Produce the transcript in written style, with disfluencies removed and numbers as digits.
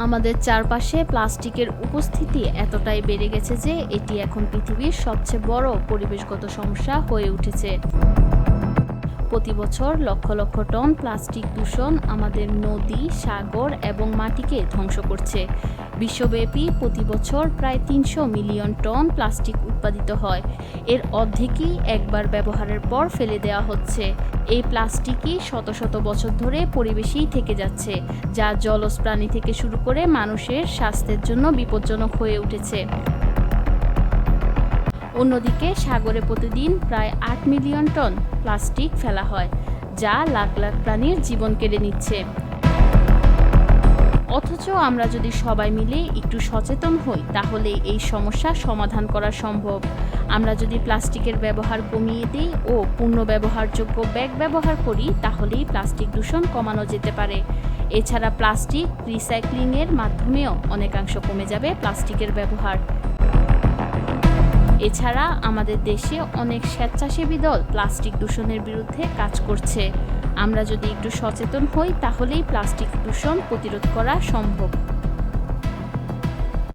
আমাদের চারপাশে প্লাস্টিকের উপস্থিতি এতটাই বেড়ে গেছে যে এটি এখন পৃথিবীর সবচেয়ে বড় পরিবেশগত সমস্যা হয়ে উঠেছে। প্রতি বছর লক্ষ লক্ষ টন প্লাস্টিক দূষণ আমাদের নদী, সাগর এবং মাটিকে ধ্বংস করছে। বিশ্বব্যাপী প্রতি বছর প্রায় ৩০০ মিলিয়ন টন প্লাস্টিক উৎপাদিত হয়। এর অর্ধেকই একবার ব্যবহারের পর ফেলে দেওয়া হচ্ছে। এই প্লাস্টিকই শত শত বছর ধরে পরিবেশেই থেকে যাচ্ছে, যা জলজ প্রাণী থেকে শুরু করে মানুষের স্বাস্থ্যের জন্য বিপজ্জনক হয়ে উঠেছে। অন্যদিকে সাগরে প্রতিদিন প্রায় ৮ মিলিয়ন টন প্লাস্টিক ফেলা হয়, যা লাখ লাখ প্রাণীর জীবন কেড়ে নিচ্ছে। অথচ আমরা যদি সবাই মিলে একটু সচেতন হই তাহলে এই সমস্যা সমাধান করা সম্ভব। আমরা যদি প্লাস্টিকের ব্যবহার কমিয়ে দিই ও পুনর্ব্যবহারযোগ্য ব্যাগ ব্যবহার করি তাহলেই প্লাস্টিক দূষণ কমানো যেতে পারে। এছাড়া প্লাস্টিক রিসাইক্লিংয়ের মাধ্যমেও অনেকাংশ কমে যাবে প্লাস্টিকের ব্যবহার। এছাড়া আমাদের দেশে অনেক স্বেচ্ছাসেবী দল প্লাস্টিক দূষণের বিরুদ্ধে কাজ করছে। আমরা যদি একটু সচেতন হই তাহলেই প্লাস্টিক দূষণ প্রতিরোধ করা সম্ভব।